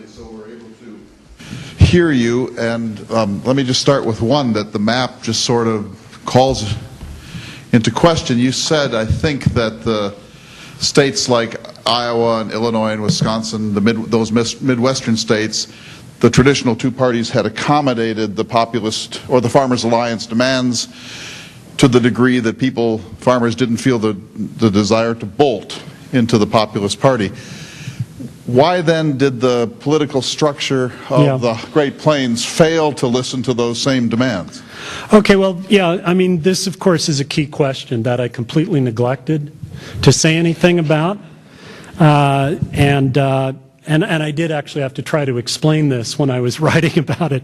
so we're able to hear you. And let me just start with one that the map just sort of calls into question. You said, I think, that the states like Iowa and Illinois and Wisconsin, those Midwestern states, the traditional two parties had accommodated the populist or the Farmers Alliance demands to the degree that farmers didn't feel the desire to bolt into the populist party. Why then did the political structure of the Great Plains fail to listen to those same demands? Okay, well, yeah, I mean, this, of course, is a key question that I completely neglected to say anything about. And I did actually have to try to explain this when I was writing about it.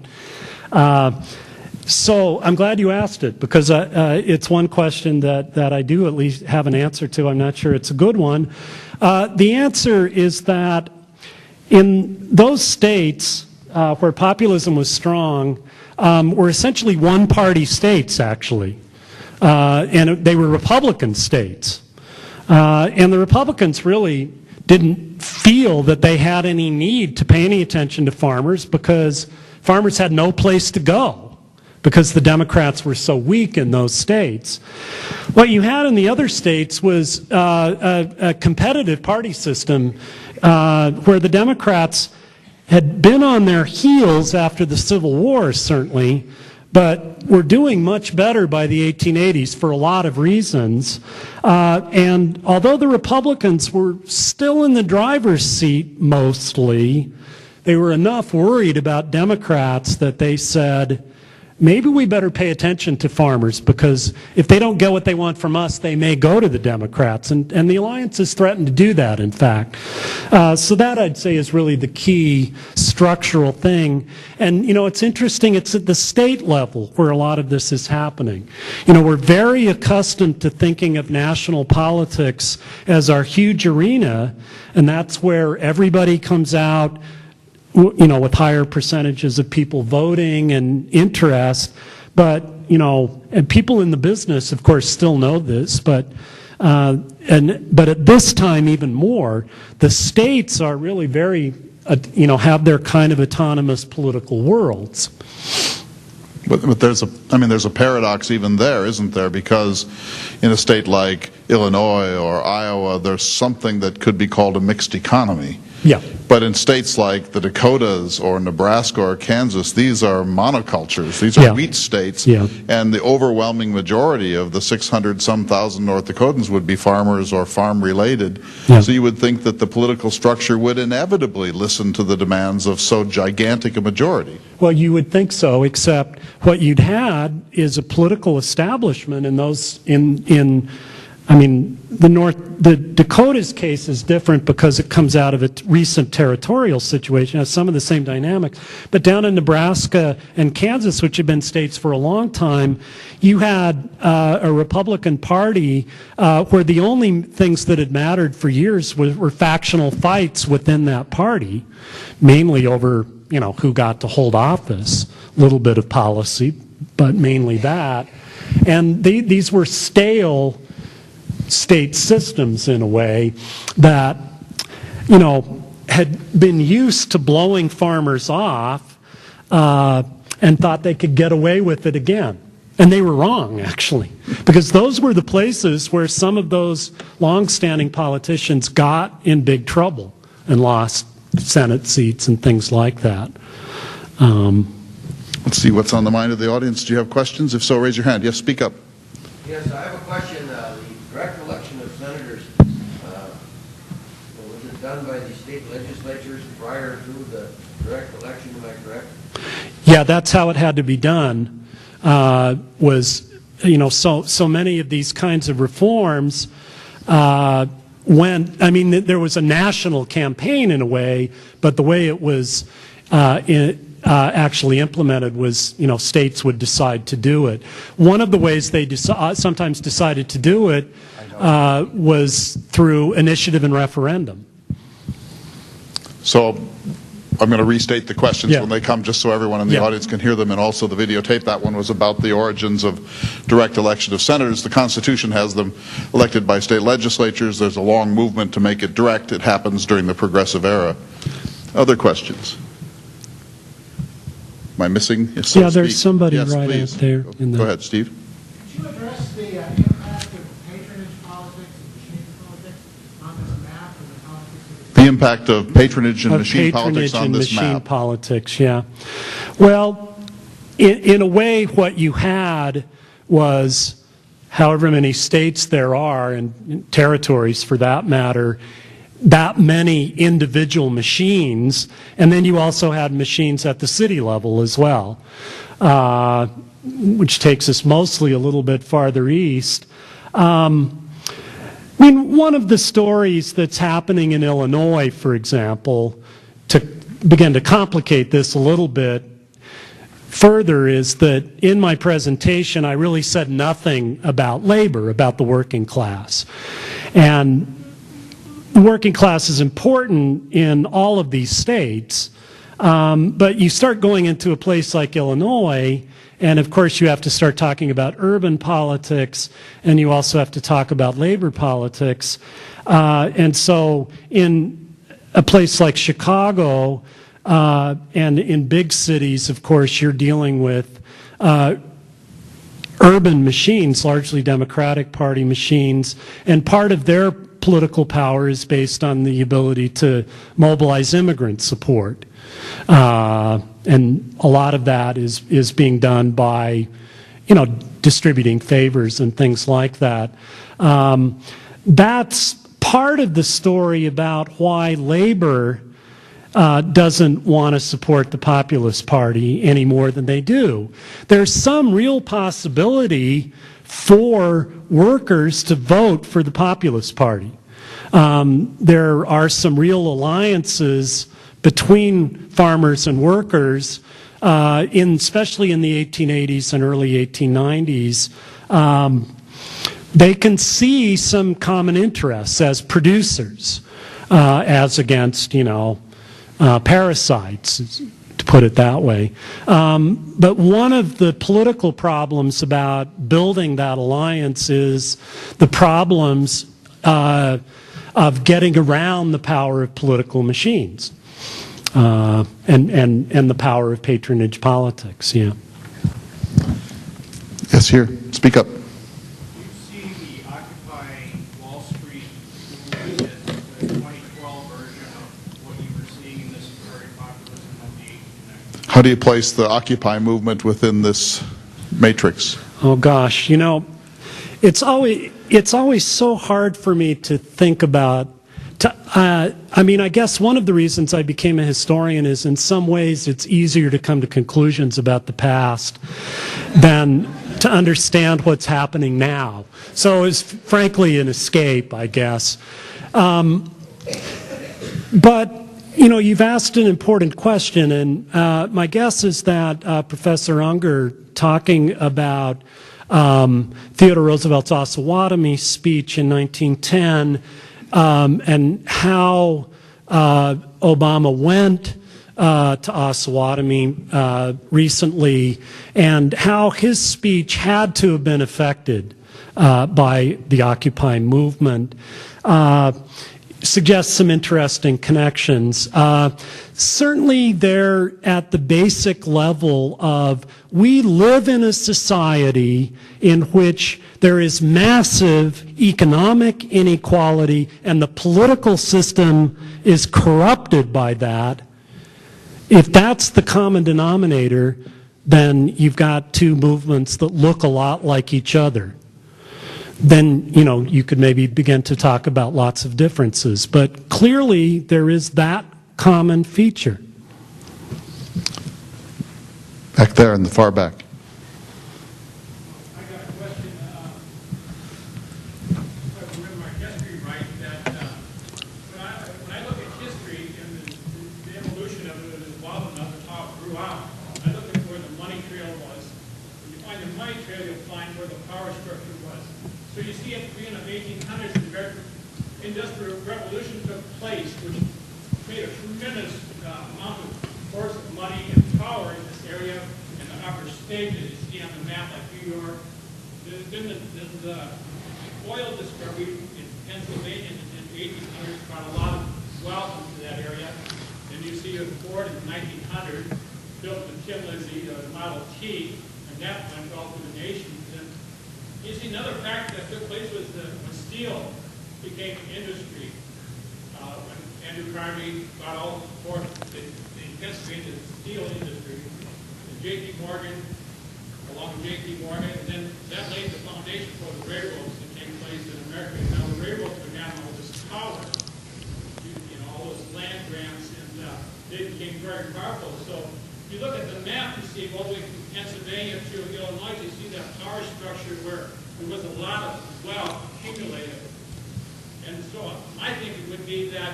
So I'm glad you asked it, because it's one question that I do at least have an answer to. I'm not sure it's a good one. The answer is that in those states where populism was strong, were essentially one-party states, actually. And they were Republican states. And the Republicans really didn't feel that they had any need to pay any attention to farmers, because farmers had no place to go, because the Democrats were so weak in those states. What you had in the other states was a competitive party system where the Democrats had been on their heels after the Civil War, certainly, but were doing much better by the 1880s for a lot of reasons. And although the Republicans were still in the driver's seat mostly, they were enough worried about Democrats that they said, maybe we better pay attention to farmers, because if they don't get what they want from us, they may go to the Democrats. And the alliances threatened to do that, in fact. So that, I'd say, is really the key structural thing. And, you know, it's interesting, it's at the state level where a lot of this is happening. You know, we're very accustomed to thinking of national politics as our huge arena, and that's where everybody comes out, you know, with higher percentages of people voting and interest. But, you know, and people in the business, of course, still know this, but at this time even more, the states are really very, you know, have their kind of autonomous political worlds. But there's a paradox even there, isn't there? Because in a state like Illinois or Iowa, there's something that could be called a mixed economy. Yeah. But in states like the Dakotas or Nebraska or Kansas, these are monocultures. These are wheat states. Yeah. And the overwhelming majority of the 600-some thousand North Dakotans would be farmers or farm-related. Yeah. So you would think that the political structure would inevitably listen to the demands of so gigantic a majority. Well, you would think so, except what you'd had is a political establishment in those, I mean, the Dakota's case is different because it comes out of a recent territorial situation, has some of the same dynamics. But down in Nebraska and Kansas, which have been states for a long time, you had a Republican Party where the only things that had mattered for years were factional fights within that party, mainly over, you know, who got to hold office, a little bit of policy, but mainly that. And these were stale state systems in a way that, you know, had been used to blowing farmers off and thought they could get away with it again. And they were wrong, actually, because those were the places where some of those long-standing politicians got in big trouble and lost Senate seats and things like that. Let's see what's on the mind of the audience. Do you have questions? If so, raise your hand. Yes, speak up. Yes, I have a question. The direct election of senators, was it done by the state legislatures prior to the direct election? Am I correct? Yeah, that's how it had to be done. Was, you know, so many of these kinds of reforms I mean, there was a national campaign in a way, but the way it was actually implemented was, you know, states would decide to do it. One of the ways they sometimes decided to do it was through initiative and referendum. So I'm going to restate the questions when they come, just so everyone in the audience can hear them, and also the videotape. That one was about the origins of direct election of senators. The Constitution has them elected by state legislatures. There's a long movement to make it direct. It happens during the Progressive era. Other questions? Am I missing? Yeah, there's somebody yes, right please. out there. Go ahead, Steve. Could you address the impact of patronage politics and machine politics on this map and the politics of the The impact of patronage and Of machine politics patronage on and this machine map. politics, yeah. Well, in a way, what you had was however many states there are, and territories for that matter, that many individual machines, and then you also had machines at the city level as well, which takes us mostly a little bit farther east. I mean, one of the stories that's happening in Illinois, for example, to begin to complicate this a little bit further, is that in my presentation I really said nothing about labor, about the working class. And the working class is important in all of these states, but you start going into a place like Illinois, and of course you have to start talking about urban politics, and you also have to talk about labor politics. And so in a place like Chicago, and in big cities, of course, you're dealing with urban machines, largely Democratic Party machines, and part of their political power is based on the ability to mobilize immigrant support. And a lot of that is being done by, distributing favors and things like that. That's part of the story about why labor doesn't want to support the Populist Party any more than they do. There's some real possibility for workers to vote for the Populist Party. There are some real alliances between farmers and workers, especially in the 1880s and early 1890s. They can see some common interests as producers, as against, parasites, to put it that way. But one of the political problems about building that alliance is the problems of getting around the power of political machines and the power of patronage politics. Yeah. Yes, here. Speak up. You see the Occupy Wall Street movement as the 2012 version of what you were seeing in this very populism of the 1890s. How do you place the Occupy movement within this matrix? Oh gosh, it's always so hard for me to think about. I guess one of the reasons I became a historian is in some ways it's easier to come to conclusions about the past than to understand what's happening now. So it's frankly an escape, I guess. But, you've asked an important question, and my guess is that Professor Unger, talking about Theodore Roosevelt's Osawatomie speech in 1910, and how Obama went to Osawatomie recently, and how his speech had to have been affected by the Occupy movement, suggests some interesting connections. Certainly they're at the basic level of we live in a society in which there is massive economic inequality and the political system is corrupted by that. If that's the common denominator, then you've got two movements that look a lot like each other. Then, you could maybe begin to talk about lots of differences. But clearly, there is that common feature. Back there in the far back. I got a question. If I remember my history right, that when I look at history and the evolution of it, as well as how it grew out, I look at where the money trail was. When you find the money trail, you'll find where the power structure was. So you see at the beginning of the 1800s, the Industrial Revolution took place, which made a tremendous amount of force of money and power in this area, and the upper state that you see on the map, like New York. Then the oil discovery in Pennsylvania in the 1800s brought a lot of wealth into that area. And you see G. Ford in 1900 built McKinley's Model T, and that went all through the nation. And you see, another factor that took place was when steel became industry. When Andrew Prairie got all the support, the history into the steel industry, and J.P. Morgan, along with J.P. Morgan, and then that laid the foundation for the railroads that came place in America. Now the railroads were down all this power, all those land grants, and they became very powerful. So if you look at the map, you see all the way from Pennsylvania to Illinois, you see that power structure where there was a lot of wealth accumulated. And so my thinking would be that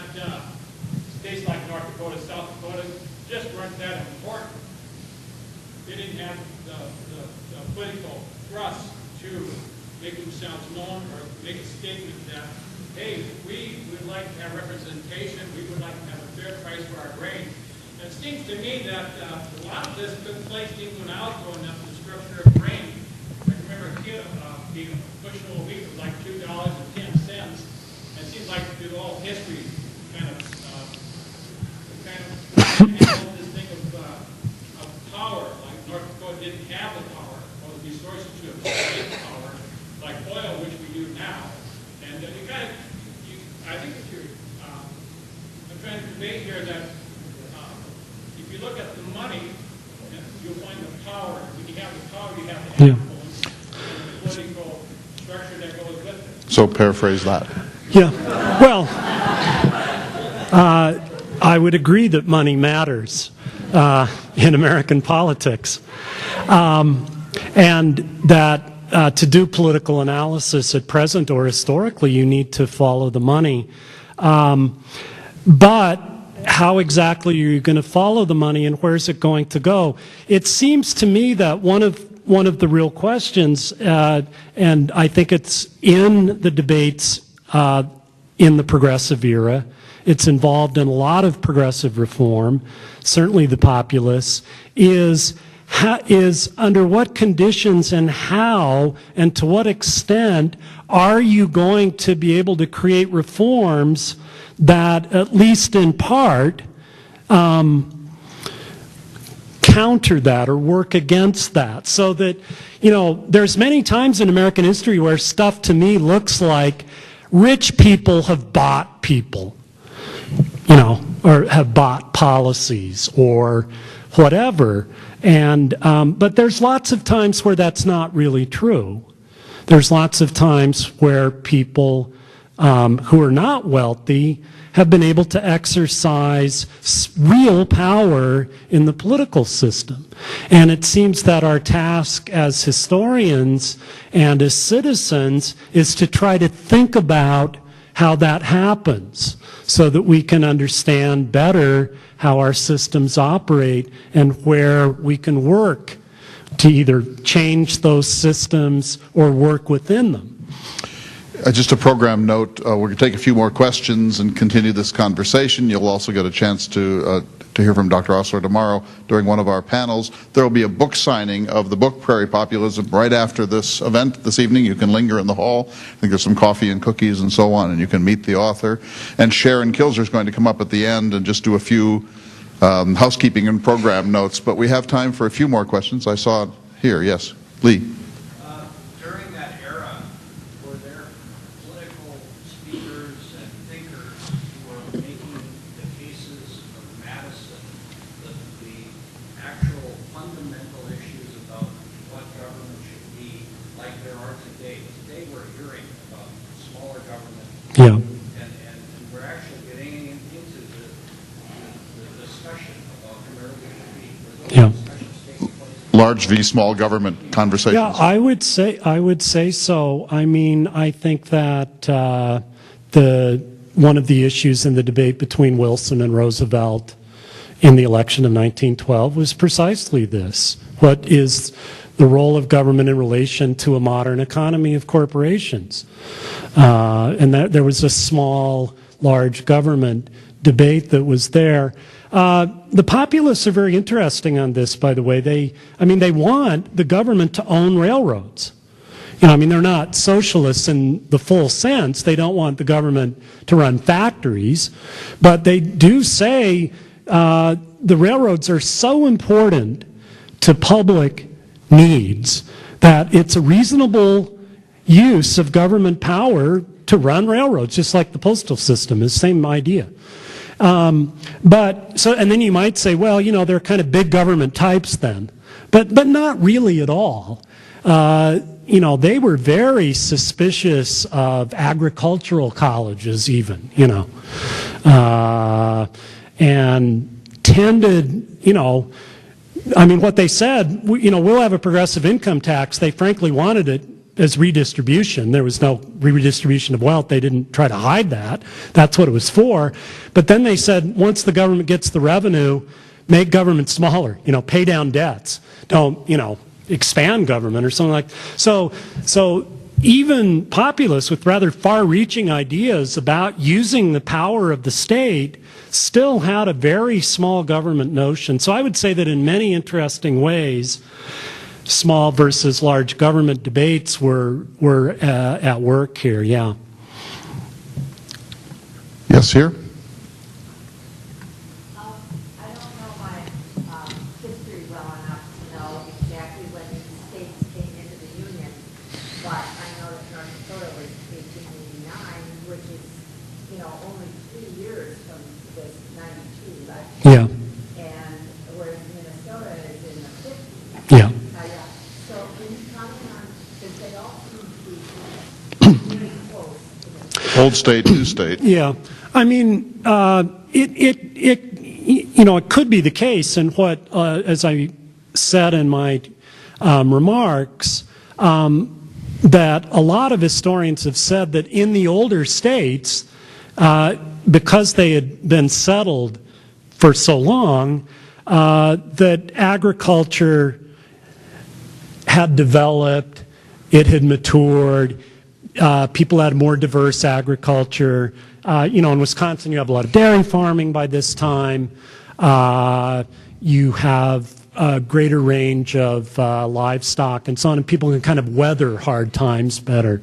states like North Dakota, South Dakota just weren't that important. They didn't have the political thrust to make themselves known or make a statement that, hey, we would like to have representation, we would like to have a fair price for our grain. And it seems to me that a lot of this took place even when I was growing up in the structure of grain. I remember a kid being a bushel a week was like $2.10. It seems like through all history, kind of this thing of power, like North Dakota didn't have the power or the resources to create power, like oil, which we do now. And I think that I'm trying to convey here that if you look at the money, you'll find the power. When you have the power, you have the influence and the political structure that goes with it. So paraphrase that. Yeah, well, I would agree that money matters in American politics, and that to do political analysis at present or historically, you need to follow the money. But how exactly are you going to follow the money, and where's it going to go? It seems to me that one of the real questions, and I think it's in the debates in the progressive era. It's involved in a lot of progressive reform, certainly the populists, is under what conditions and how and to what extent are you going to be able to create reforms that, at least in part, counter that or work against that, so that, there's many times in American history where stuff to me looks like rich people have bought people, or have bought policies or whatever. And but there's lots of times where that's not really true. There's lots of times where people who are not wealthy have been able to exercise real power in the political system. And it seems that our task as historians and as citizens is to try to think about how that happens so that we can understand better how our systems operate and where we can work to either change those systems or work within them. Just a program note, we're going to take a few more questions and continue this conversation. You'll also get a chance to hear from Dr. Ostler tomorrow during one of our panels. There will be a book signing of the book Prairie Populism right after this event this evening. You can linger in the hall. I think there's some coffee and cookies and so on, and you can meet the author. And Sharon Kilzer is going to come up at the end and just do a few housekeeping and program notes. But we have time for a few more questions. I saw it here. Yes, Lee. Yeah. And we're actually getting into the discussion about where we should be. Yeah. Large v. small government conversations. Yeah, I would say so. I mean, I think that one of the issues in the debate between Wilson and Roosevelt in the election of 1912 was precisely this. What is the role of government in relation to a modern economy of corporations? And that there was a small, large government debate that was there. The populists are very interesting on this, by the way. They want the government to own railroads. They're not socialists in the full sense. They don't want the government to run factories, but they do say the railroads are so important to public needs that it's a reasonable use of government power to run railroads, just like the postal system is the same idea. And then you might say, well, you know, they're kind of big government types then, but not really at all. You know, they were very suspicious of agricultural colleges even, you know, and tended, you know, I mean, what they said, you know, we'll have a progressive income tax. They frankly wanted it as redistribution. There was no redistribution of wealth. They didn't try to hide that. That's what it was for. But then they said, once the government gets the revenue, make government smaller, you know, pay down debts. Don't, you know, expand government or something like that. So even populists with rather far-reaching ideas about using the power of the state still had a very small government notion. So I would say that in many interesting ways, small versus large government debates were at work here, yeah. Yes, here? I don't know my history well enough to know exactly when these states came into the Union, but I know that North Dakota was 1889, which is, you know, only 3 years from this 92 election. Yeah. And whereas Minnesota is in the 50s. Yeah. Yeah. So can you comment on, because they all seem to be really close. Old state, new state. Yeah, I mean, you know, it could be the case, and what, as I said in my remarks, that a lot of historians have said that in the older states, because they had been settled for so long, that agriculture had developed, it had matured. People had more diverse agriculture. You know, in Wisconsin, you have a lot of dairy farming by this time. You have a greater range of livestock and so on, and people can kind of weather hard times better.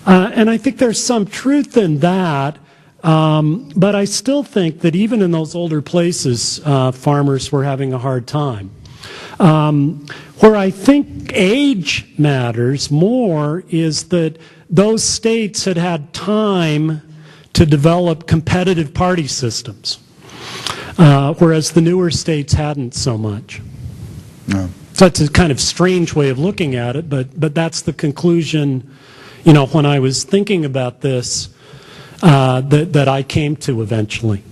And I think there's some truth in that, but I still think that even in those older places, farmers were having a hard time. Where I think age matters more is that those states had had time to develop competitive party systems, whereas the newer states hadn't so much. No. So that's a kind of strange way of looking at it, but that's the conclusion, you know, when I was thinking about this, that I came to eventually.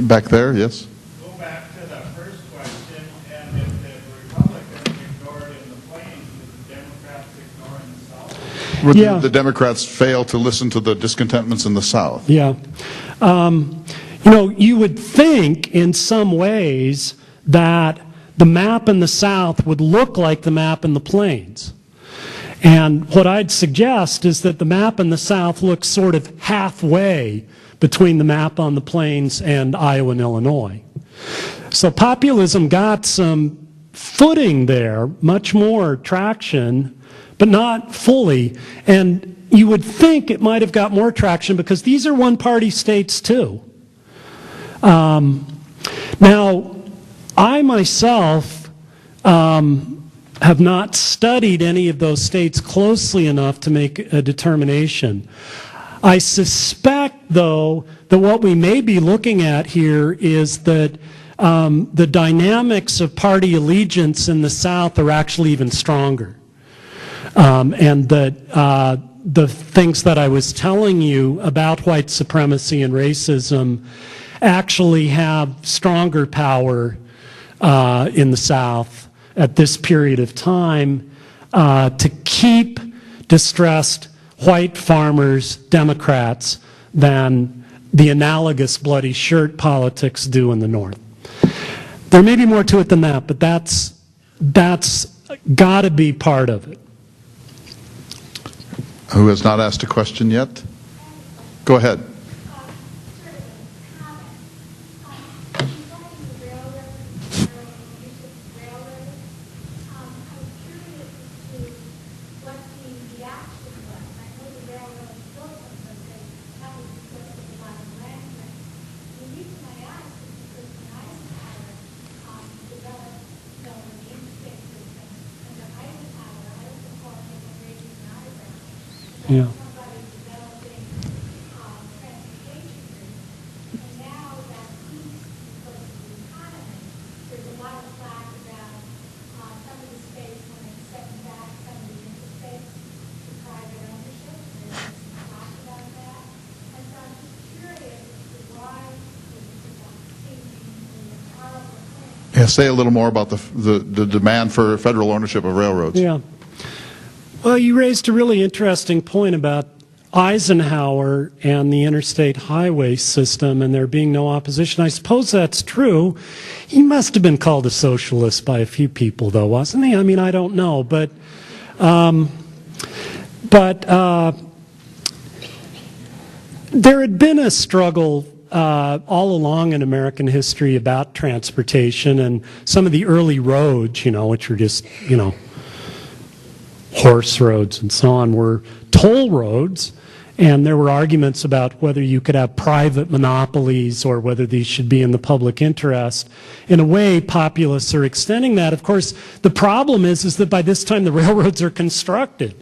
Back there, yes? Go back to the first question, and if the Republicans ignored in the plains, did the Democrats ignore in the South? Would Yeah. the Democrats fail to listen to the discontentments in the South? Yeah. You know, you would think in some ways that the map in the South would look like the map in the plains. And what I'd suggest is that the map in the South looks sort of halfway between the map on the plains and Iowa and Illinois. So populism got some footing there, much more traction, but not fully. And you would think it might have got more traction because these are one-party states too. Now, I myself have not studied any of those states closely enough to make a determination. I suspect, though, that what we may be looking at here is that the dynamics of party allegiance in the South are actually even stronger. And that the things that I was telling you about white supremacy and racism actually have stronger power in the South at this period of time to keep distressed white farmers Democrats than the analogous bloody shirt politics do in the North. There may be more to it than that, but that's got to be part of it. Who has not asked a question yet? Go ahead. Yeah. somebody developing transportation routes. And now that east, because of the economy, there's a lot of flack about some of the states when they set back some of the interstates to private ownership. There's some talk about that. And so I'm just curious as to why this seems a horrible thing. Yeah, say a little more about the demand for federal ownership of railroads. Yeah. Well, you raised a really interesting point about Eisenhower and the interstate highway system and there being no opposition. I suppose that's true. He must have been called a socialist by a few people, though, wasn't he? I mean, I don't know, but there had been a struggle all along in American history about transportation, and some of the early roads, which were just, horse roads and so on, were toll roads, and there were arguments about whether you could have private monopolies or whether these should be in the public interest. In a way, populists are extending that. Of course, the problem is that by this time the railroads are constructed.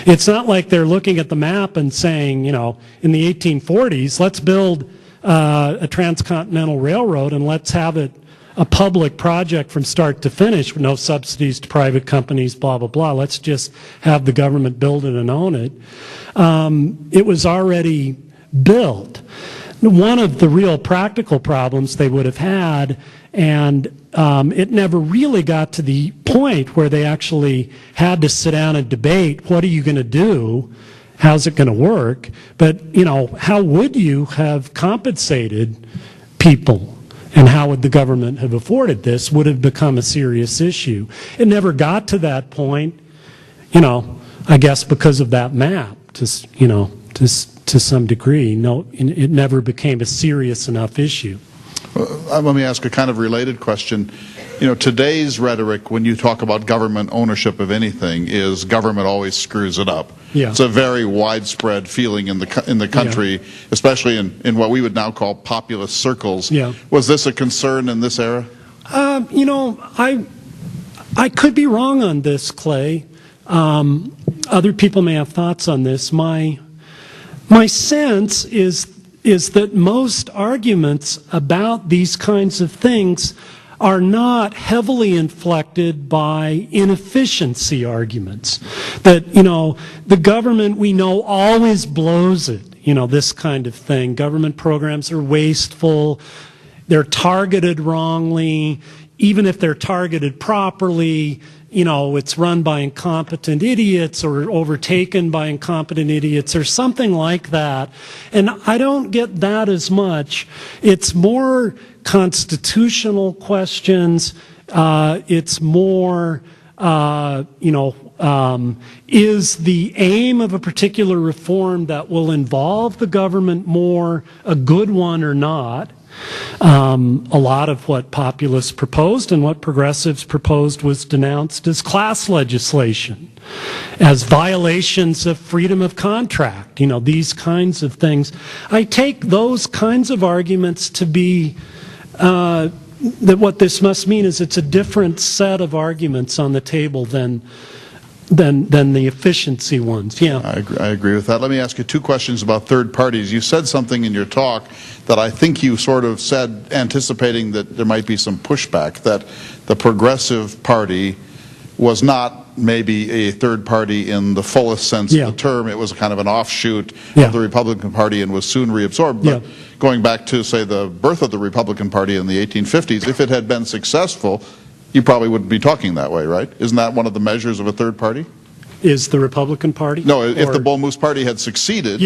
It's not like they're looking at the map and saying, in the 1840s, let's build a transcontinental railroad and let's have it a public project from start to finish with no subsidies to private companies, blah, blah, blah. Let's just have the government build it and own it. It was already built. One of the real practical problems they would have had, and it never really got to the point where they actually had to sit down and debate, what are you going to do? How's it going to work? But, how would you have compensated people? And how would the government have afforded this would have become a serious issue. It never got to that point, I guess because of that map, to some degree. No, it never became a serious enough issue. Let me ask a kind of related question. Today's rhetoric when you talk about government ownership of anything is government always screws it up. Yeah. It's a very widespread feeling in the country, especially in what we would now call populist circles. Yeah. Was this a concern in this era? I could be wrong on this, Clay. Other people may have thoughts on this. My sense is that most arguments about these kinds of things are not heavily inflected by inefficiency arguments. That, the government we know always blows it, this kind of thing. Government programs are wasteful, they're targeted wrongly, even if they're targeted properly, it's run by incompetent idiots or overtaken by incompetent idiots or something like that. And I don't get that as much. It's more constitutional questions. It's more, is the aim of a particular reform that will involve the government more a good one or not? A lot of what populists proposed and what progressives proposed was denounced as class legislation, as violations of freedom of contract, these kinds of things. I take those kinds of arguments to be that what this must mean is it's a different set of arguments on the table than the efficiency ones. Yeah. I agree with that. Let me ask you two questions about third parties. You said something in your talk that I think you sort of said anticipating that there might be some pushback, that the Progressive Party was not maybe a third party in the fullest sense of the term. It was kind of an offshoot of the Republican Party and was soon reabsorbed. But going back to, say, the birth of the Republican Party in the 1850s, if it had been successful, you probably wouldn't be talking that way, right? Isn't that one of the measures of a third party? Is the Republican Party? No, if the Bull Moose Party had succeeded,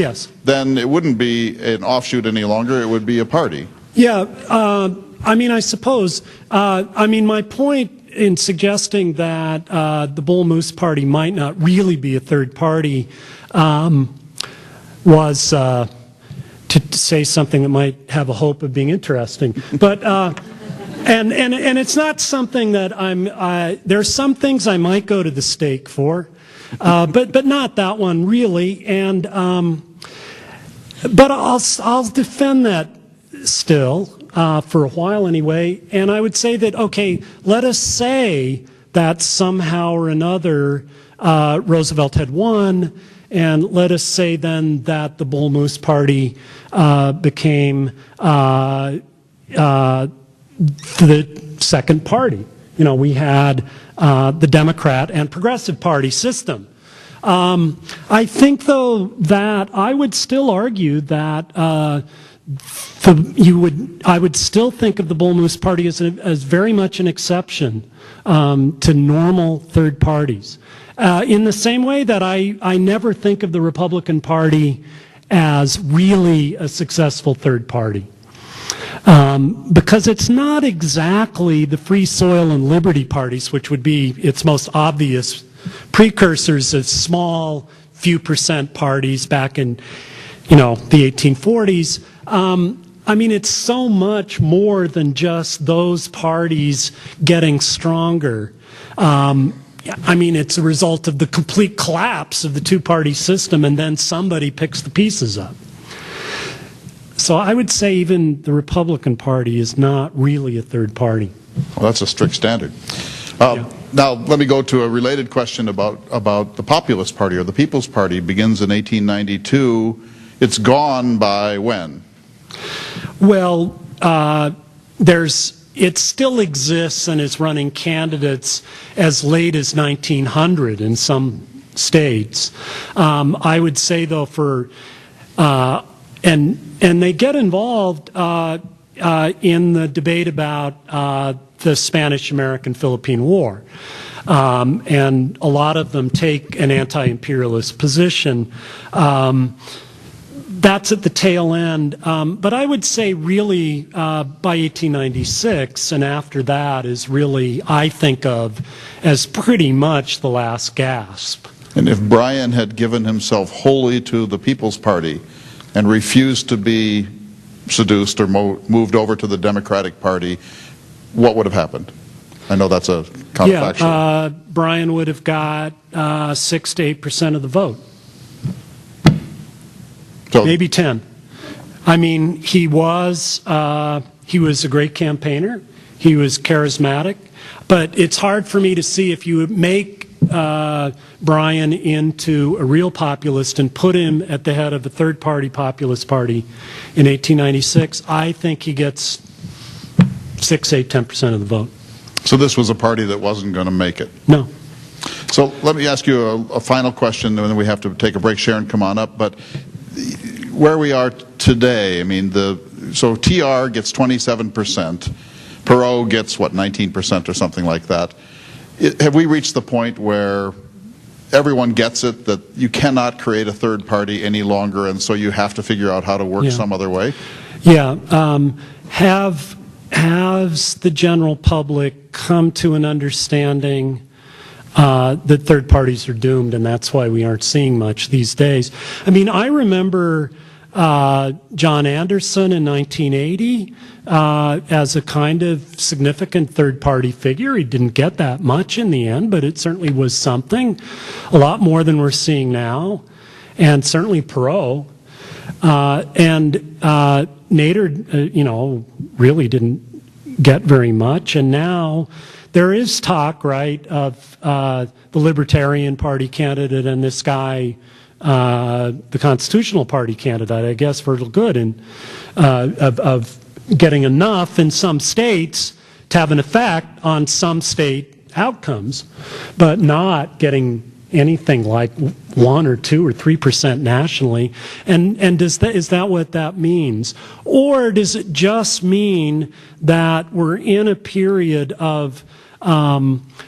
then it wouldn't be an offshoot any longer, it would be a party. Yeah, I suppose. My point in suggesting that the Bull Moose Party might not really be a third party was to say something that might have a hope of being interesting. But and it's not something that there's some things I might go to the stake for, but not that one really. And but I'll defend that still for a while anyway. And I would say that, okay, let us say that somehow or another Roosevelt had won and let us say then that the Bull Moose Party became the second party. You know, we had the Democrat and Progressive Party system. I think, though, that I would still argue that I would still think of the Bull Moose Party as very much an exception to normal third parties. In the same way that I never think of the Republican Party as really a successful third party. Because it's not exactly the Free Soil and Liberty parties, which would be its most obvious precursors of small, few percent parties back in, the 1840s. I mean, it's so much more than just those parties getting stronger. I mean, it's a result of the complete collapse of the two-party system, and then somebody picks the pieces up. So I would say even the Republican Party is not really a third party. Well, that's a strict standard. Now, let me go to a related question about the Populist Party, or the People's Party. It begins in 1892. It's gone by when? Well, it still exists and is running candidates as late as 1900 in some states. I would say, though, and they get involved in the debate about the Spanish-American-Philippine War. And a lot of them take an anti-imperialist position. That's at the tail end. But I would say really by 1896 and after that is really, I think of as pretty much the last gasp. And if Bryan had given himself wholly to the People's Party and refused to be seduced or moved over to the Democratic Party, what would have happened? I know that's a counterfactual. Yeah, Bryan would have got 6 to 8% of the vote. So, maybe 10. I mean, he was a great campaigner. He was charismatic. But it's hard for me to see if you make Bryan into a real populist and put him at the head of a third-party populist party in 1896, I think he gets 6, 8, 10% of the vote. So this was a party that wasn't going to make it? No. So let me ask you a final question, and then we have to take a break. Sharon, come on up. But where we are today, I mean, so TR gets 27%. Perot gets, what, 19% or something like that. Have we reached the point where everyone gets it that you cannot create a third party any longer, and so you have to figure out how to work some other way? Yeah. Has the general public come to an understanding that third parties are doomed, and that's why we aren't seeing much these days? I mean, I remember John Anderson in 1980 as a kind of significant third-party figure. He didn't get that much in the end, but it certainly was something, a lot more than we're seeing now, and certainly Perot. And Nader, really didn't get very much, and now there is talk, right, of the Libertarian Party candidate and this guy, the Constitutional Party candidate, I guess, Virgil Goode, of getting enough in some states to have an effect on some state outcomes, but not getting anything like 1 or 2 or 3% nationally. And is that what that means? Or does it just mean that we're in a period of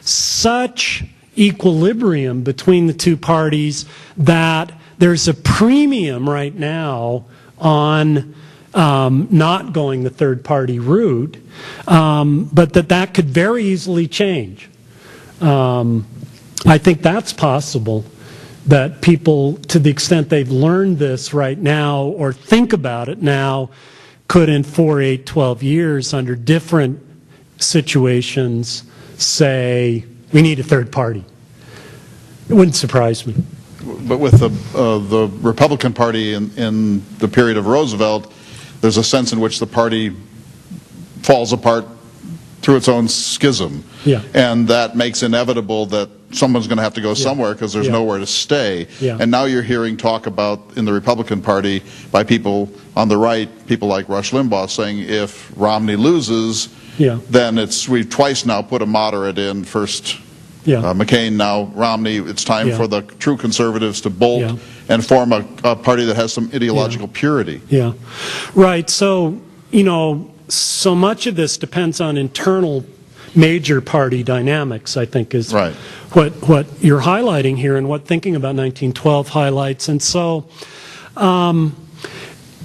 such equilibrium between the two parties that there's a premium right now on not going the third party route, but that could very easily change. I think that's possible, that people, to the extent they've learned this right now or think about it now, could in 4, 8, 12 years under different situations say, we need a third party. It wouldn't surprise me. But with the Republican Party in the period of Roosevelt, there's a sense in which the party falls apart through its own schism. Yeah. And that makes inevitable that someone's going to have to go somewhere because there's Yeah. nowhere to stay. Yeah. And now you're hearing talk about in the Republican Party by people on the right, people like Rush Limbaugh, saying if Romney loses, Yeah. then we've twice now put a moderate in, first Yeah. McCain, now Romney. It's time Yeah. for the true conservatives to bolt Yeah. and form a party that has some ideological purity. Yeah, right. So, so much of this depends on internal major party dynamics, I think, is Right. what you're highlighting here and what thinking about 1912 highlights. And so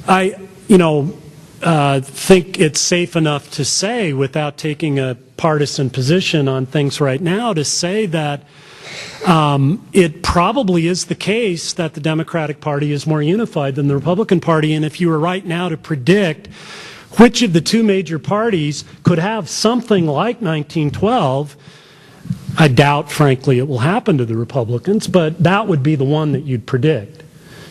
I think it's safe enough to say, without taking a partisan position on things right now, to say that it probably is the case that the Democratic Party is more unified than the Republican Party. And if you were right now to predict which of the two major parties could have something like 1912, I doubt, frankly, it will happen to the Republicans, but that would be the one that you'd predict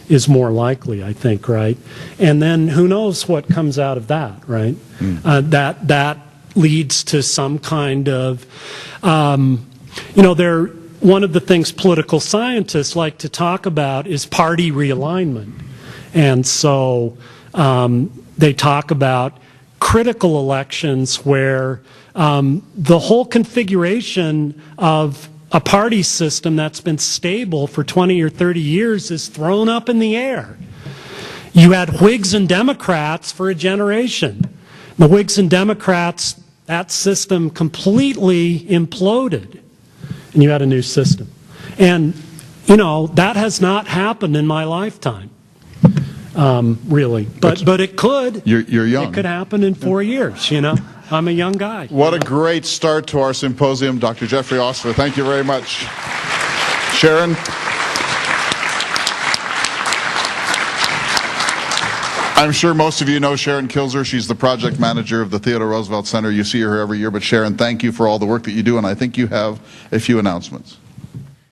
is more likely, I think, right? And then who knows what comes out of that, right? That leads to some kind of, one of the things political scientists like to talk about is party realignment. And so they talk about critical elections where the whole configuration of a party system that's been stable for 20 or 30 years is thrown up in the air. You had Whigs and Democrats for a generation. The Whigs and Democrats, that system completely imploded, and you had a new system. And, that has not happened in my lifetime, really. But it could. You're young. It could happen in 4 years, I'm a young guy. What a great start to our symposium, Dr. Jeffrey Ostler. Thank you very much. Sharon? I'm sure most of you know Sharon Kilzer. She's the project manager of the Theodore Roosevelt Center. You see her every year. But Sharon, thank you for all the work that you do, and I think you have a few announcements.